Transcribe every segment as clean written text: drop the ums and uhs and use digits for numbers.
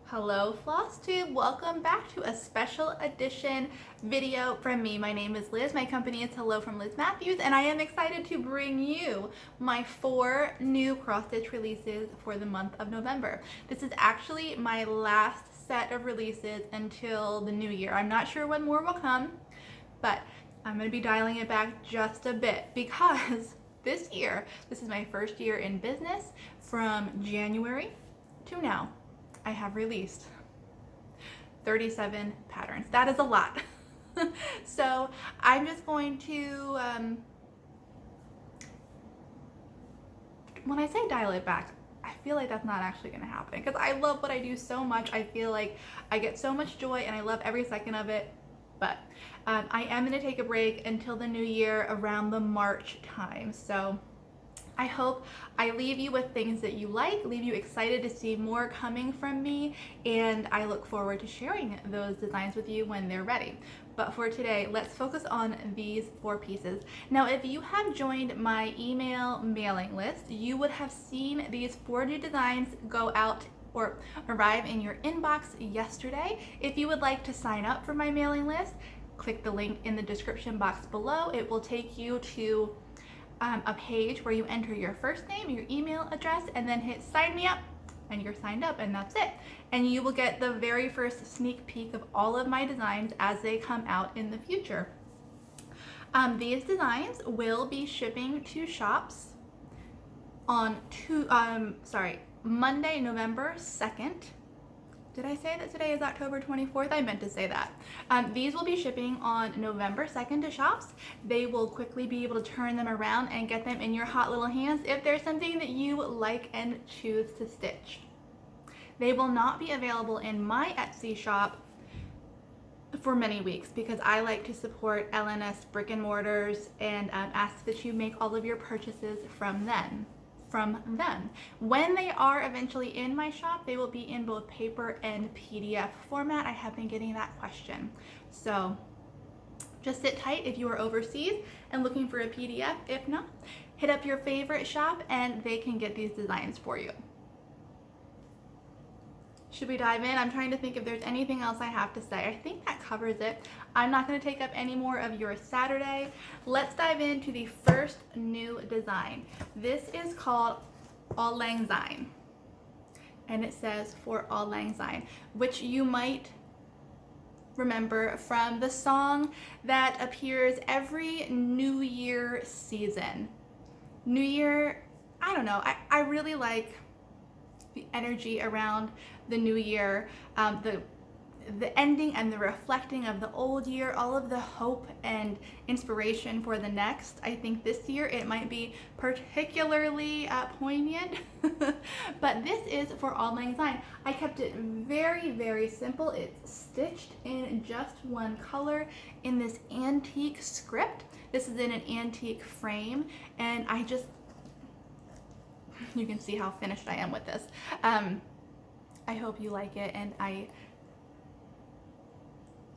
Hello Floss Tube, welcome back to a special edition video from me. My name is Liz, my company is Hello from Liz Mathews, and I am excited to bring you my 4 new cross stitch releases for the month of November. This is actually my last set of releases until the new year. I'm not sure when more will come, but I'm going to be dialing it back just a bit because this year, this is my first year in business. From January to now, I have released 37 patterns. That is a lot. So I'm just going to, when I say dial it back, I feel like that's not actually going to happen because I love what I do so much. I feel like I get so much joy and I love every second of it. But I am going to take a break until the new year around the March time. So I hope I leave you with things that you like, leave you excited to see more coming from me, and I look forward to sharing those designs with you when they're ready. But for today, let's focus on these 4 pieces. Now, if you have joined my email mailing list, you would have seen these 4 new designs go out or arrive in your inbox yesterday. If you would like to sign up for my mailing list, click the link in the description box below. It will take you to a page where you enter your first name, your email address, and then hit sign me up, and you're signed up, and that's it. And you will get the very first sneak peek of all of my designs as they come out in the future. These designs will be shipping to shops on Monday, November 2nd. Did I say that today is October 24th? I meant to say that. These will be shipping on November 2nd to shops. They will quickly be able to turn them around and get them in your hot little hands if there's something that you like and choose to stitch. They will not be available in my Etsy shop for many weeks because I like to support LNS brick and mortars and ask that you make all of your purchases from them. When they are eventually in my shop, they will be in both paper and PDF format. I have been getting that question. So just sit tight if you are overseas and looking for a PDF. If not, hit up your favorite shop and they can get these designs for you. Should we dive in? I'm trying to think if there's anything else I have to say. I think that covers it. I'm not going to take up any more of your Saturday. Let's dive into the first new design. This is called Lang Syne, and it says for Lang Syne, which you might remember from the song that appears every New Year season. New Year, I don't know, I really like the energy around the new year, the ending and the reflecting of the old year, all of the hope and inspiration for the next. I think this year it might be particularly poignant, but this is for Lang Syne. I kept it very, very simple. It's stitched in just one color in this antique script. This is in an antique frame, and you can see how finished I am with this. I hope you like it, and I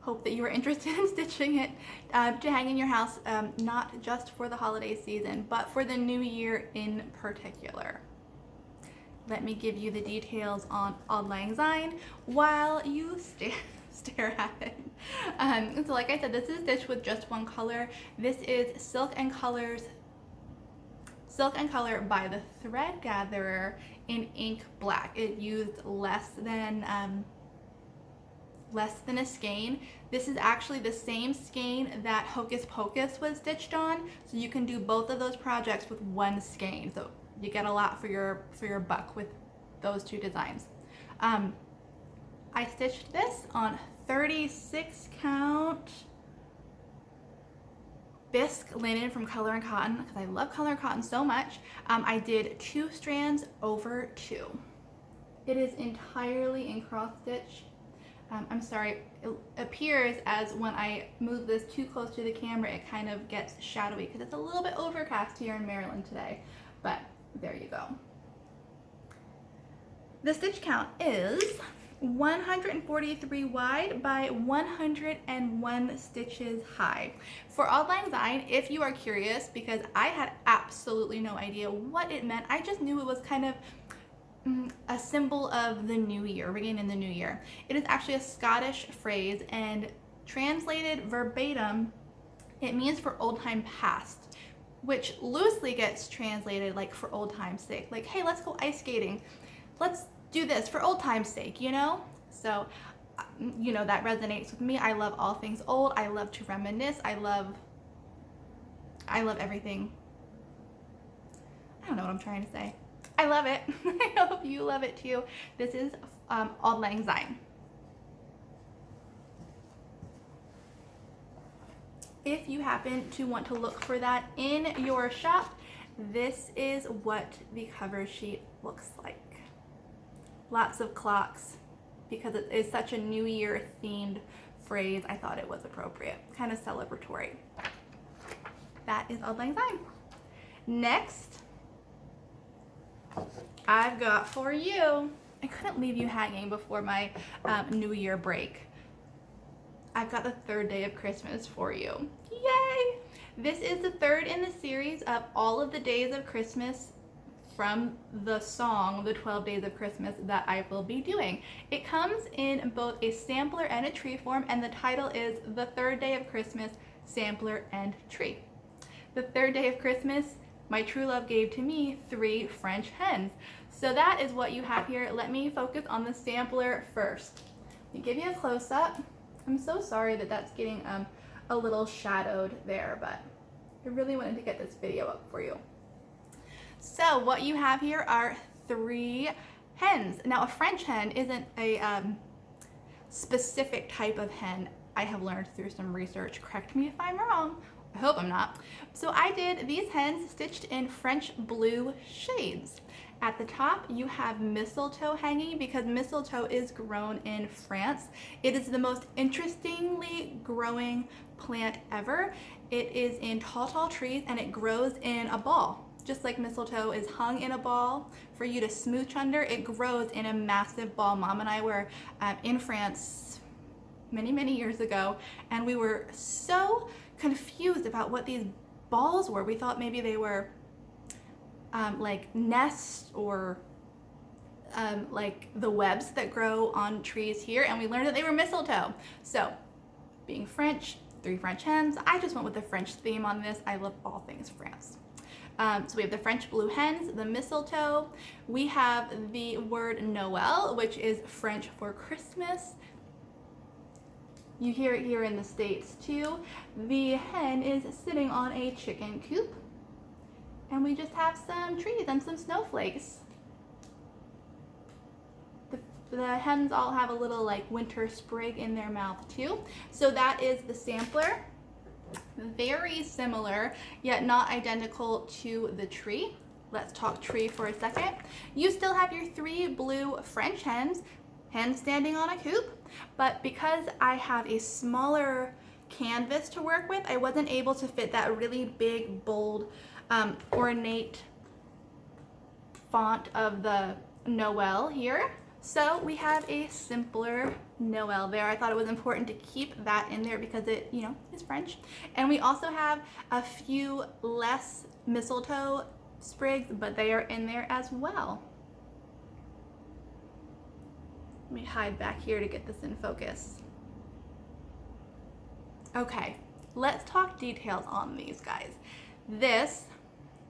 hope that you are interested in stitching it to hang in your house, not just for the holiday season, but for the new year in particular. Let me give you the details on Lang Syne while you stare at it. So like I said, this is stitched with just one color. This is Silk and Color by the Thread Gatherer in ink black. It used less than a skein. This is actually the same skein that Hocus Pocus was stitched on, so you can do both of those projects with one skein. So you get a lot for your buck with those 2 designs. I stitched this on 36 count bisque linen from Color and Cotton because I love Color and Cotton so much. I did 2 strands over 2. It is entirely in cross stitch. I'm sorry, it appears as when I move this too close to the camera, it kind of gets shadowy because it's a little bit overcast here in Maryland today, but there you go. The stitch count is 143 wide by 101 stitches high. For Lang Syne, if you are curious, because I had absolutely no idea what it meant, I just knew it was kind of a symbol of the new year, ringing in the new year. It is actually a Scottish phrase, and translated verbatim, it means for old time past, which loosely gets translated like for old time's sake. Like, hey, let's go ice skating. Let's do this for old time's sake, you know? So, you know, that resonates with me. I love all things old. I love to reminisce. I love everything. I don't know what I'm trying to say. I love it. I hope you love it too. This is Old Lang Syne. If you happen to want to look for that in your shop, this is what the cover sheet looks like. Lots of clocks, because it is such a New Year themed phrase. I thought it was appropriate, kind of celebratory. That is Old Lang Syne. Next, I've got for you, I couldn't leave you hanging before my New Year break. I've got the third day of Christmas for you. Yay! This is the third in the series of all of the days of Christmas from the song, The 12 Days of Christmas, that I will be doing. It comes in both a sampler and a tree form, and the title is The Third Day of Christmas, Sampler and Tree. The third day of Christmas, my true love gave to me 3 French hens. So that is what you have here. Let me focus on the sampler first. Let me give you a close-up. I'm so sorry that that's getting a little shadowed there, but I really wanted to get this video up for you. So what you have here are 3 hens. Now, a French hen isn't a specific type of hen. I have learned through some research. Correct me if I'm wrong. I hope I'm not. So I did these hens stitched in French blue shades. At the top, you have mistletoe hanging because mistletoe is grown in France. It is the most interestingly growing plant ever. It is in tall trees, and it grows in a ball. Just like mistletoe is hung in a ball for you to smooch under, it grows in a massive ball. Mom and I were in France many years ago, and we were so confused about what these balls were. We thought maybe they were like nests or like the webs that grow on trees here, and we learned that they were mistletoe. So, being French, 3 French hens, I just went with the French theme on this. I love all things France. So we have the French blue hens, the mistletoe. We have the word Noel, which is French for Christmas. You hear it here in the States too. The hen is sitting on a chicken coop. And we just have some trees and some snowflakes. The hens all have a little like winter sprig in their mouth too. So that is the sampler. Very similar, yet not identical to the tree. Let's talk tree for a second. You still have your 3 blue French hens standing on a coop, but because I have a smaller canvas to work with, I wasn't able to fit that really big, bold, ornate font of the Noel here. So we have a simpler Noel there. I thought it was important to keep that in there because it, you know, is French. And we also have a few less mistletoe sprigs, but they are in there as well. Let me hide back here to get this in focus. Okay, let's talk details on these guys. This,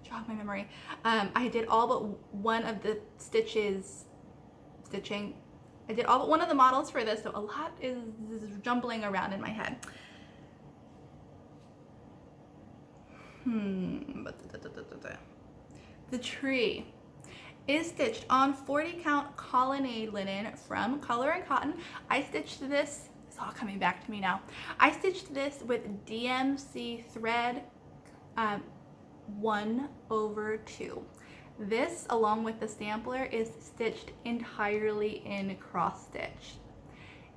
jog my memory, I did all but one of the stitching. I did all but one of the models for this, so a lot is jumbling around in my head. The tree is stitched on 40 count Colonnade linen from Color and Cotton. I stitched this, it's all coming back to me now. I stitched this with DMC thread 1/2. This, along with the sampler, is stitched entirely in cross stitch.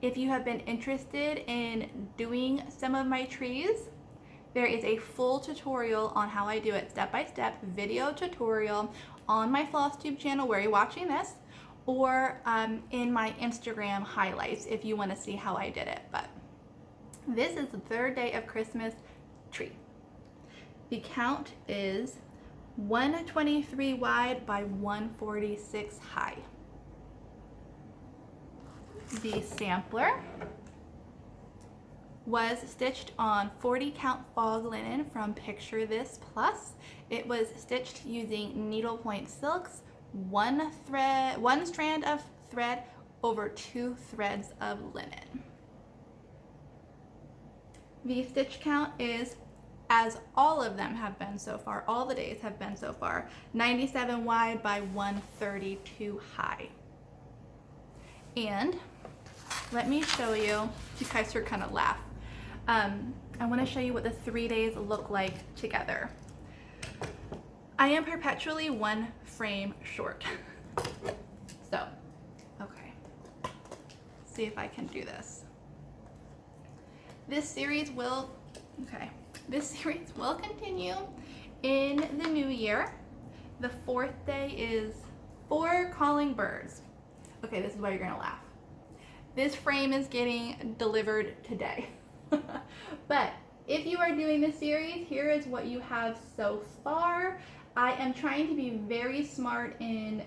If you have been interested in doing some of my trees, there is a full tutorial on how I do it, step-by-step video tutorial on my Floss Tube channel where you're watching this, or in my Instagram highlights if you want to see how I did it. But this is the third day of Christmas tree. The count is 123 wide by 146 high. The sampler was stitched on 40 count fog linen from Picture This Plus. It was stitched using needlepoint silks, one strand of thread over 2 threads of linen. The stitch count is, as all of them have been so far, all the days have been so far, 97 wide by 132 high. And let me show you guys are gonna laugh. I want to show you what the 3 days look like together. I am perpetually one frame short. So, okay, see if I can do this. This series will continue in the new year. The 4th day is 4 calling birds. Okay, this is why you're gonna laugh. This frame is getting delivered today. But if you are doing this series, here is what you have so far. I am trying to be very smart in,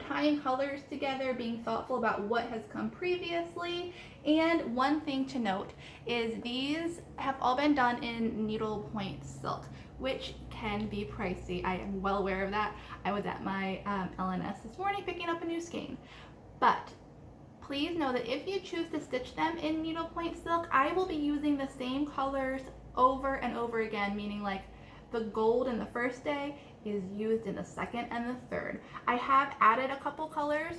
tying colors together, being thoughtful about what has come previously. And one thing to note is these have all been done in needlepoint silk, which can be pricey. I am well aware of that. I was at my LNS this morning picking up a new skein. But please know that if you choose to stitch them in needlepoint silk, I will be using the same colors over and over again, meaning like the gold in the first day is used in the second and the third. I have added a couple colors.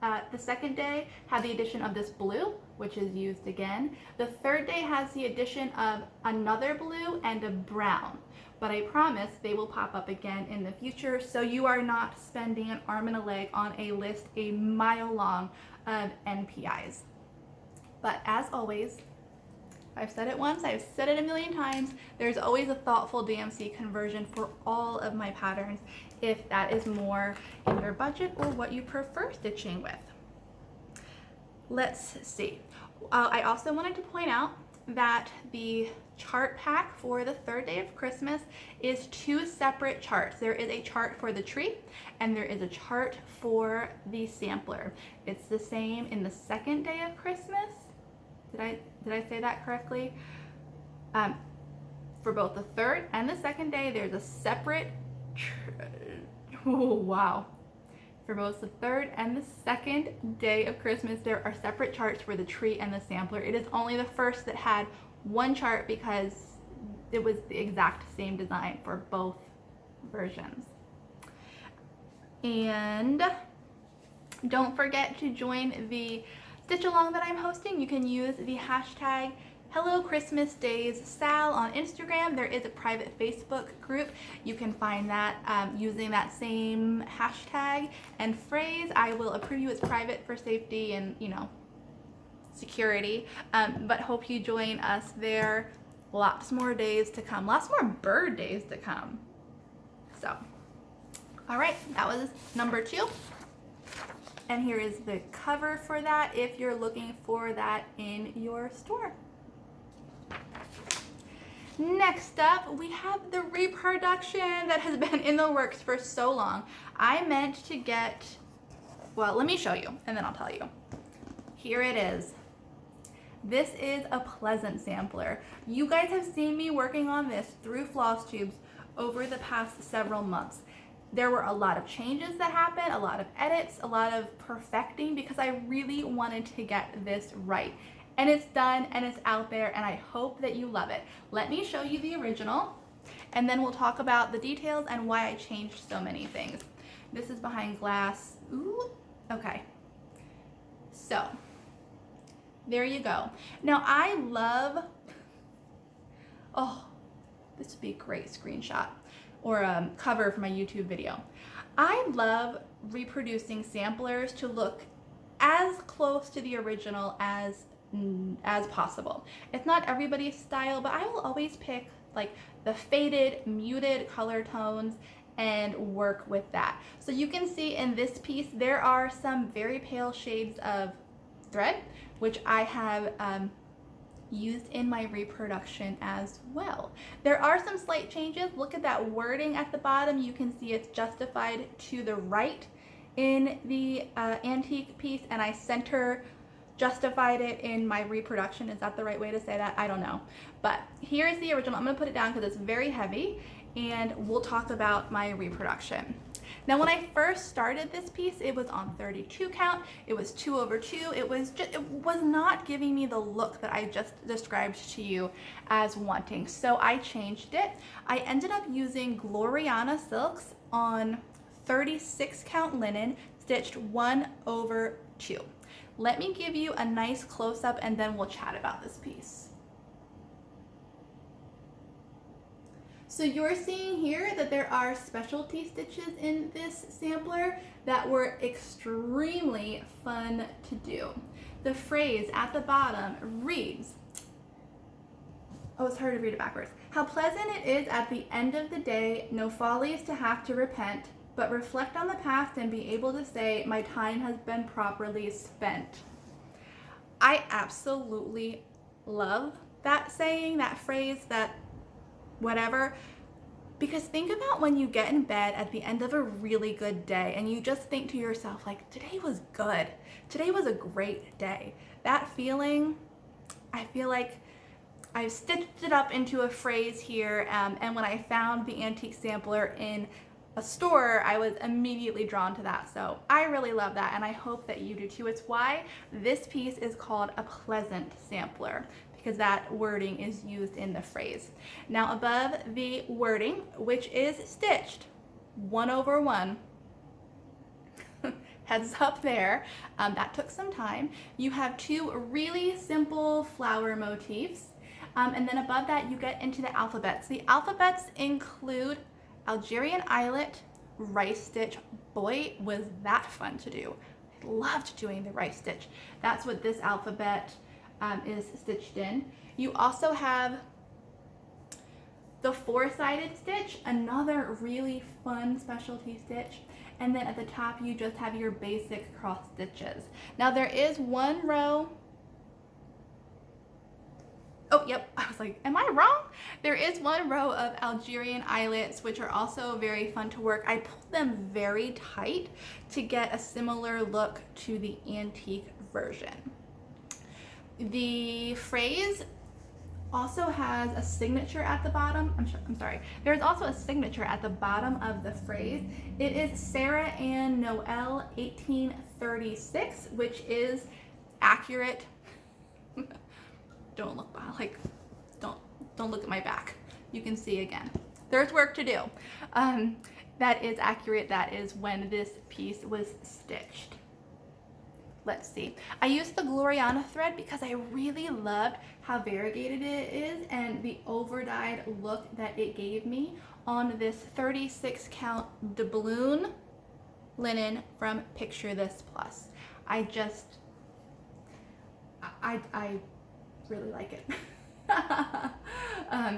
The second day had the addition of this blue, which is used again. The third day has the addition of another blue and a brown. But I promise they will pop up again in the future, so you are not spending an arm and a leg on a list a mile long of NPIs. But as always, I've said it once, I've said it a million times, there's always a thoughtful DMC conversion for all of my patterns if that is more in your budget or what you prefer stitching with. Let's see. I also wanted to point out that the chart pack for the 3rd day of Christmas is 2 separate charts. There is a chart for the tree and there is a chart for the sampler. It's the same in the 2nd day of Christmas. Did I say that correctly? For both the 3rd and the 2nd day, there's a separate, oh wow. For both the 3rd and the 2nd day of Christmas, there are separate charts for the tree and the sampler. It is only the 1st that had one chart because it was the exact same design for both versions. And don't forget to join the stitch along that I'm hosting. You can use the hashtag Hello Christmas Days Sal on Instagram. There is a private Facebook group. You can find that using that same hashtag and phrase. I will approve you as private for safety and, security. But hope you join us there. Lots more days to come. Lots more bird days to come. So, all right, that was number 2. And here is the cover for that if you're looking for that in your store. Next up, we have the reproduction that has been in the works for so long. I meant to get, well, let me show you and then I'll tell you. Here it is. This is a pleasant sampler. You guys have seen me working on this through Floss Tubes over the past several months. There were a lot of changes that happened, a lot of edits, a lot of perfecting because I really wanted to get this right. And it's done and it's out there and I hope that you love it. Let me show you the original and then we'll talk about the details and why I changed so many things. This is behind glass. Ooh, okay. So, there you go. Now I love, oh, this would be a great screenshot or a cover for my YouTube video. I love reproducing samplers to look as close to the original as possible. It's not everybody's style, but I will always pick like the faded, muted color tones and work with that. So you can see in this piece, there are some very pale shades of thread, which I have used in my reproduction as well. There are some slight changes. Look at that wording at the bottom. You can see it's justified to the right in the antique piece, and I center justified it in my reproduction. Is that the right way to say that? I don't know. But here's the original. I'm gonna put it down because it's very heavy, and we'll talk about my reproduction. Now, when I first started this piece, it was on 32 count. It was 2/2. It was not giving me the look that I just described to you as wanting. So I changed it. I ended up using Gloriana silks on 36 count linen, stitched 1/2. Let me give you a nice close-up and then we'll chat about this piece. So you're seeing here that there are specialty stitches in this sampler that were extremely fun to do. The phrase at the bottom reads, oh, it's hard to read it backwards. How pleasant it is at the end of the day, no follies to have to repent, but reflect on the past and be able to say, my time has been properly spent. I absolutely love that saying, that phrase, that whatever, because think about when you get in bed at the end of a really good day and you just think to yourself, like, today was good. Today was a great day. That feeling, I feel like I've stitched it up into a phrase here, and when I found the antique sampler in a store, I was immediately drawn to that. So I really love that, and I hope that you do too. It's why this piece is called a pleasant sampler, because that wording is used in the phrase. Now above the wording, which is stitched 1/1, heads up there, that took some time. You have two really simple flower motifs, and then above that you get into the alphabets. The alphabets include Algerian eyelet, rice stitch. Boy, was that fun to do. I loved doing the rice stitch. That's what this alphabet is stitched in. You also have the four-sided stitch, another really fun specialty stitch. And then at the top, you just have your basic cross stitches. Now there is one row. Oh, yep, I was like, am I wrong? There is one row of Algerian eyelets, which are also very fun to work. I pulled them very tight to get a similar look to the antique version. The phrase also has a signature at the bottom. I'm sorry. There's also a signature at the bottom of the phrase. It is Sarah Ann Noel 1836, which is accurate. Don't look behind, like, don't look at my back. You can see again. There's work to do. That is accurate. That is when this piece was stitched. Let's see. I used the Gloriana thread because I really loved how variegated it is and the over-dyed look that it gave me on this 36 count doubloon linen from Picture This Plus. I really like it.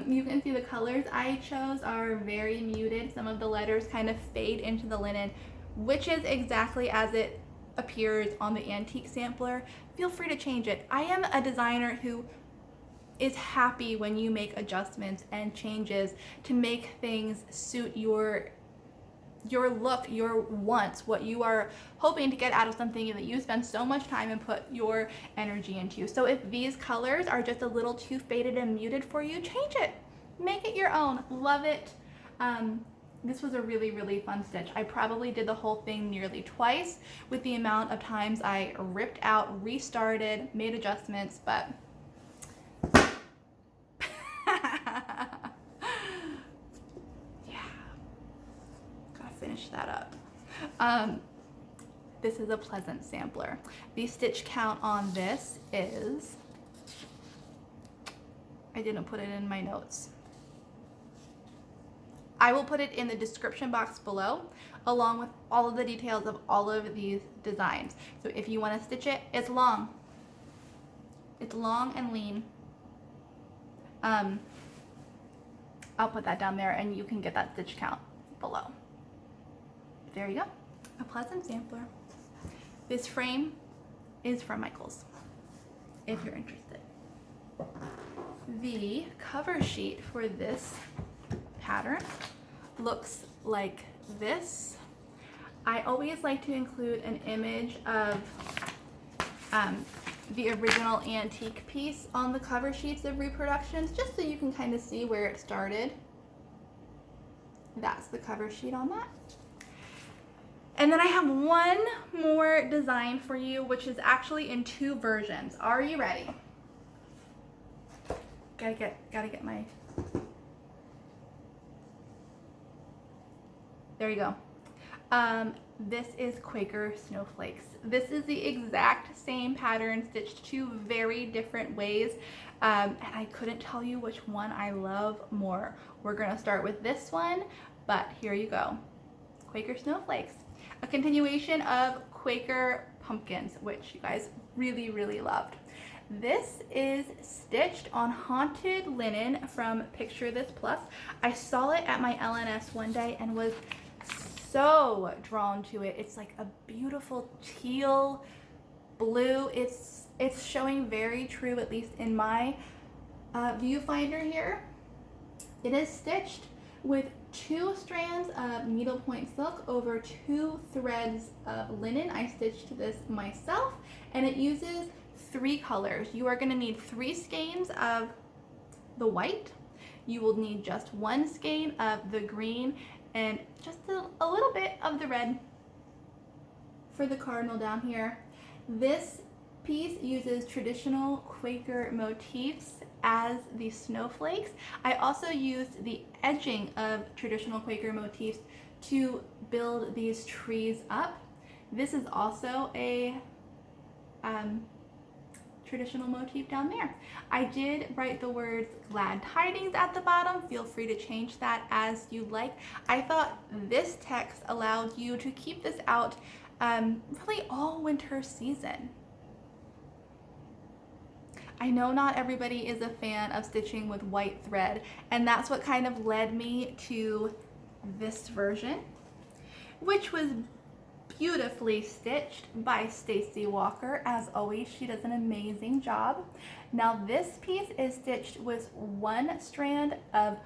You can see the colors I chose are very muted. Some of the letters kind of fade into the linen, which is exactly as it appears on the antique sampler. Feel free to change it. I am a designer who is happy when you make adjustments and changes to make things suit your look, your wants, what you are hoping to get out of something that you spend so much time and put your energy into. So if these colors are just a little too faded and muted for you, change it. Make it your own. Love it. This was a really, really fun stitch. I probably did the whole thing nearly twice with the amount of times I ripped out, restarted, made adjustments, but finish that up. This is a pleasant sampler. The stitch count on this is, I didn't put it in my notes. I will put it in the description box below, along with all of the details of all of these designs. So if you want to stitch it, it's long. It's long and lean. I'll put that down there and you can get that stitch count below. There you go, a pleasant sampler. This frame is from Michaels, if you're interested. The cover sheet for this pattern looks like this. I always like to include an image of the original antique piece on the cover sheets of reproductions, just so you can kind of see where it started. That's the cover sheet on that. And then I have one more design for you, which is actually in two versions. Are you ready? Gotta get my, there you go. This is Quaker Snowflakes. This is the exact same pattern stitched two very different ways, and I couldn't tell you which one I love more. We're gonna start with this one, but here you go. Quaker Snowflakes, a continuation of Quaker Pumpkins, which you guys really, really loved. This is stitched on haunted linen from Picture This Plus. I saw it at my LNS one day and was so drawn to it. It's like a beautiful teal blue. It's showing very true, at least in my viewfinder here. It is stitched with 2 strands of needlepoint silk over 2 threads of linen. I stitched this myself, and it uses 3 colors. You are going to need 3 skeins of the white. You will need just 1 skein of the green and just a little bit of the red for the cardinal down here. This piece uses traditional Quaker motifs as the snowflakes. I also used the edging of traditional Quaker motifs to build these trees up. This is also a traditional motif down there. I did write the words glad tidings at the bottom. Feel free to change that as you like. I thought this text allowed you to keep this out really all winter season. I know not everybody is a fan of stitching with white thread, and that's what kind of led me to this version, which was beautifully stitched by Stacy Walker. As always, she does an amazing job. Now this piece is stitched with 1 strand of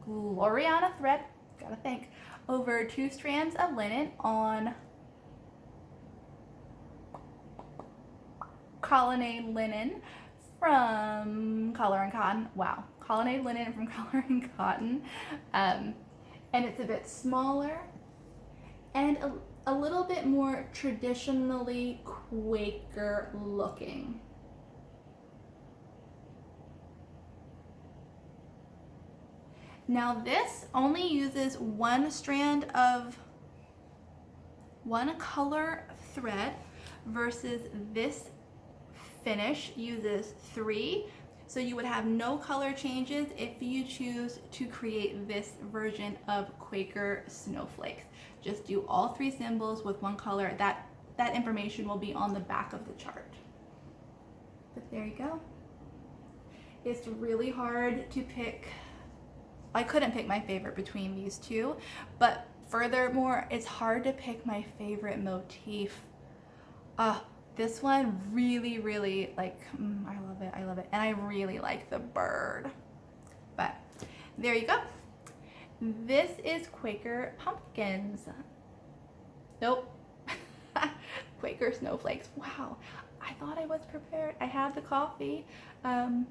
Gloriana thread, gotta think, over 2 strands of linen on Colonnade linen from Color and Cotton. Wow, Colonnade linen from Color and Cotton. And it's a bit smaller and a little bit more traditionally Quaker looking. Now this only uses 1 strand of 1 color thread versus this finish uses 3. So you would have no color changes if you choose to create this version of Quaker Snowflakes. Just do all 3 symbols with 1 color. That information will be on the back of the chart. But there you go. It's really hard to pick. I couldn't pick my favorite between these 2, but furthermore, it's hard to pick my favorite motif. This one really, really, like, I love it. And I really like the bird. But there you go. This is Quaker Pumpkins. Nope. Quaker Snowflakes. Wow. I thought I was prepared. I had the coffee. I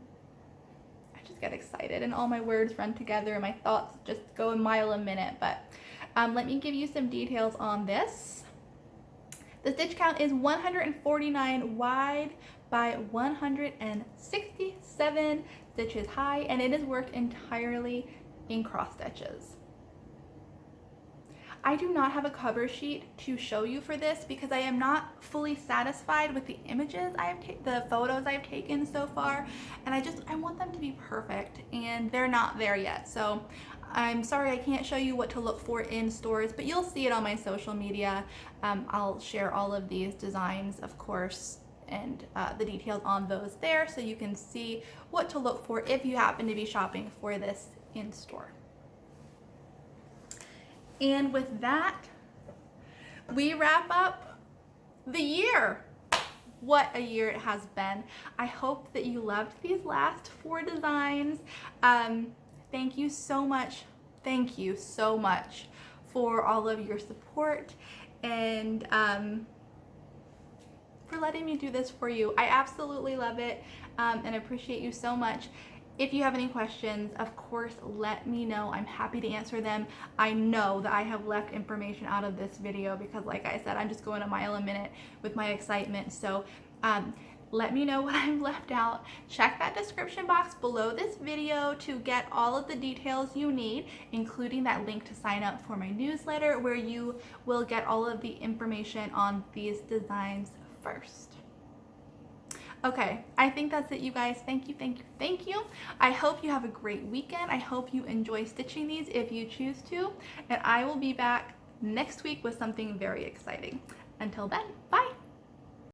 just get excited and all my words run together and my thoughts just go a mile a minute. But let me give you some details on this. The stitch count is 149 wide by 167 stitches high, and it is worked entirely in cross stitches. I do not have a cover sheet to show you for this because I am not fully satisfied with the images the photos I've taken so far, and I want them to be perfect, and they're not there yet. So I'm sorry I can't show you what to look for in stores, but you'll see it on my social media. I'll share all of these designs, of course, and the details on those there so you can see what to look for if you happen to be shopping for this in store. And with that, we wrap up the year. what a year it has been. I hope that you loved these last 4 designs. Thank you so much. Thank you so much for all of your support and for letting me do this for you. I absolutely love it and appreciate you so much. If you have any questions, of course, let me know. I'm happy to answer them. I know that I have left information out of this video because, like I said, I'm just going a mile a minute with my excitement. So let me know what I've left out. Check that description box below this video to get all of the details you need, including that link to sign up for my newsletter where you will get all of the information on these designs first. Okay, I think that's it, you guys. Thank you, thank you, thank you. I hope you have a great weekend. I hope you enjoy stitching these if you choose to, and I will be back next week with something very exciting. Until then, bye.